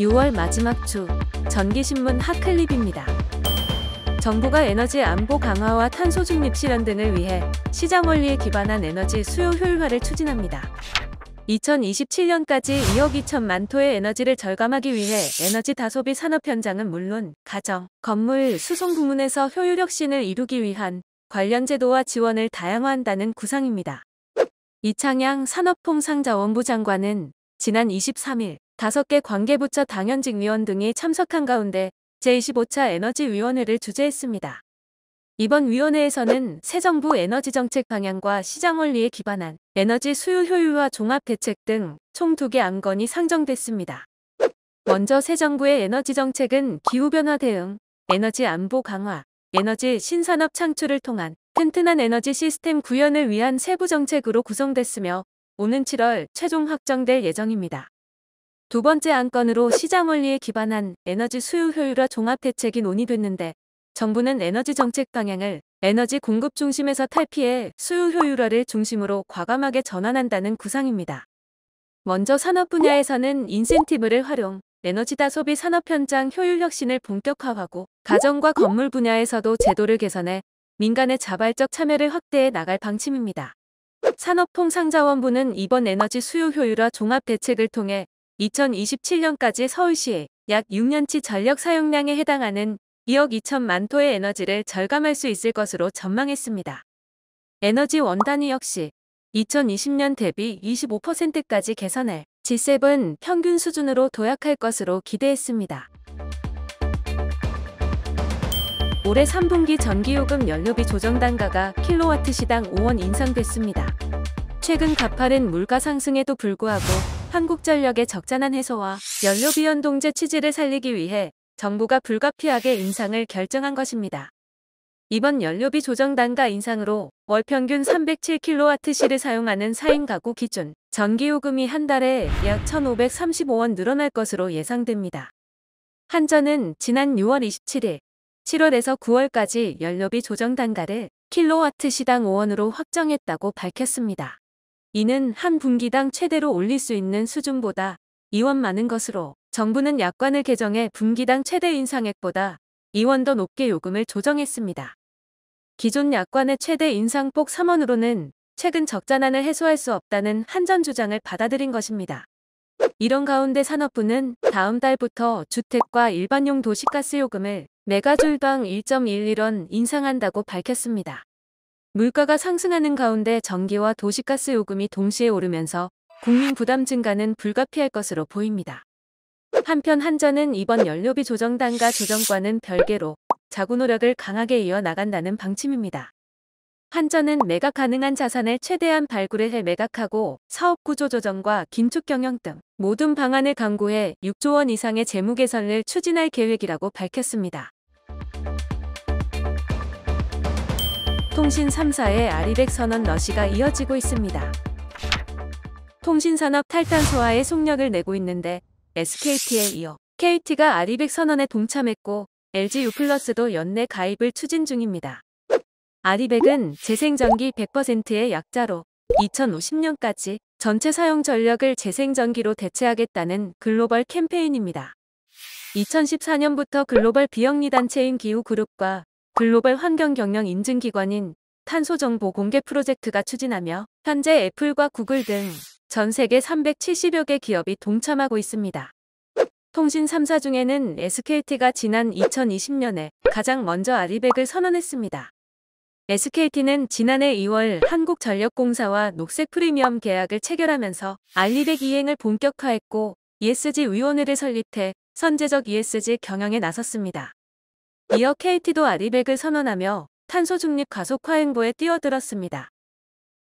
6월 마지막 주 전기신문 핫클립입니다. 정부가 에너지 안보 강화와 탄소 중립 실현 등을 위해 시장 원리에 기반한 에너지 수요 효율화를 추진합니다. 2027년까지 2억 2천만 토의 에너지를 절감하기 위해 에너지 다소비 산업 현장은 물론 가정, 건물, 수송 부문에서 효율 혁신을 이루기 위한 관련 제도와 지원을 다양화한다는 구상입니다. 이창양 산업통상자원부 장관은 지난 23일 5개 관계부처 당연직 위원 등이 참석한 가운데 제25차 에너지위원회를 주재했습니다. 이번 위원회에서는 새 정부 에너지 정책 방향과 시장 원리에 기반한 에너지 수요 효율화 종합 대책 등 총 2개 안건이 상정됐습니다. 먼저 새 정부의 에너지 정책은 기후변화 대응, 에너지 안보 강화, 에너지 신산업 창출을 통한 튼튼한 에너지 시스템 구현을 위한 세부 정책으로 구성됐으며 오는 7월 최종 확정될 예정입니다. 두 번째 안건으로 시장 원리에 기반한 에너지 수요 효율화 종합 대책이 논의됐는데 정부는 에너지 정책 방향을 에너지 공급 중심에서 탈피해 수요 효율화를 중심으로 과감하게 전환한다는 구상입니다. 먼저 산업 분야에서는 인센티브를 활용, 에너지 다소비 산업 현장 효율 혁신을 본격화하고 가정과 건물 분야에서도 제도를 개선해 민간의 자발적 참여를 확대해 나갈 방침입니다. 산업통상자원부는 이번 에너지 수요 효율화 종합 대책을 통해 2027년까지 서울시에 약 6년치 전력 사용량에 해당하는 2억 2천만 토의 에너지를 절감할 수 있을 것으로 전망했습니다. 에너지 원단위 역시 2020년 대비 25%까지 개선해 G7 평균 수준으로 도약할 것으로 기대했습니다. 올해 3분기 전기요금 연료비 조정 단가가 킬로와트 시당 5원 인상됐습니다. 최근 가파른 물가 상승에도 불구하고 한국전력의 적자난 해소와 연료비 연동제 취지를 살리기 위해 정부가 불가피하게 인상을 결정한 것입니다. 이번 연료비 조정 단가 인상으로 월 평균 307kWh를 사용하는 4인 가구 기준 전기요금이 한 달에 약 1,535원 늘어날 것으로 예상됩니다. 한전은 지난 6월 27일, 7월에서 9월까지 연료비 조정 단가를 킬로와트 시당 5원으로 확정했다고 밝혔습니다. 이는 한 분기당 최대로 올릴 수 있는 수준보다 2원 많은 것으로 정부는 약관을 개정해 분기당 최대 인상액보다 2원 더 높게 요금을 조정했습니다. 기존 약관의 최대 인상폭 3원으로는 최근 적자난을 해소할 수 없다는 한전 주장을 받아들인 것입니다. 이런 가운데 산업부는 다음 달부터 주택과 일반용 도시가스 요금을 메가줄당 1.11원 인상한다고 밝혔습니다. 물가가 상승하는 가운데 전기와 도시가스 요금이 동시에 오르면서 국민 부담 증가는 불가피할 것으로 보입니다. 한편 한전은 이번 연료비 조정 단가 조정과는 별개로 자구 노력을 강하게 이어나간다는 방침입니다. 한전은 매각 가능한 자산을 최대한 발굴해 매각하고 사업 구조 조정과 긴축 경영 등 모든 방안을 강구해 6조 원 이상의 재무 개선을 추진할 계획이라고 밝혔습니다. 통신 3사의 아리백 선언 러시가 이어지고 있습니다. 통신산업 탈탄소화에 속력을 내고 있는데 SKT에 이어 KT가 아리백 선언에 동참했고 LG유플러스도 연내 가입을 추진 중입니다. 아리백은 재생전기 100%의 약자로 2050년까지 전체 사용 전력을 재생전기로 대체하겠다는 글로벌 캠페인입니다. 2014년부터 글로벌 비영리단체인 기후그룹과 글로벌 환경경영 인증기관인 탄소정보 공개 프로젝트가 추진하며 현재 애플과 구글 등 전 세계 370여 개 기업이 동참하고 있습니다. 통신 3사 중에는 SKT가 지난 2020년에 가장 먼저 아리백을 선언했습니다. SKT는 지난해 2월 한국전력공사와 녹색 프리미엄 계약을 체결하면서 아리백 이행을 본격화했고 ESG 위원회를 설립해 선제적 ESG 경영에 나섰습니다. 이어 KT도 아리백을 선언하며 탄소 중립 가속화 행보에 뛰어들었습니다.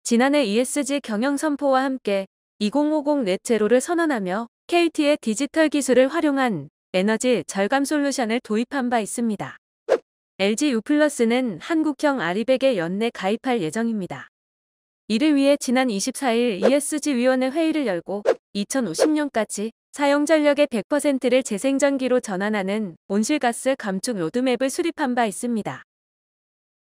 지난해 ESG 경영 선포와 함께 2050 넷제로를 선언하며 KT의 디지털 기술을 활용한 에너지 절감 솔루션을 도입한 바 있습니다. LG유플러스는 한국형 아리백에 연내 가입할 예정입니다. 이를 위해 지난 24일 ESG위원회 회의를 열고 2050년까지 사용 전력의 100%를 재생전기로 전환하는 온실가스 감축 로드맵을 수립한 바 있습니다.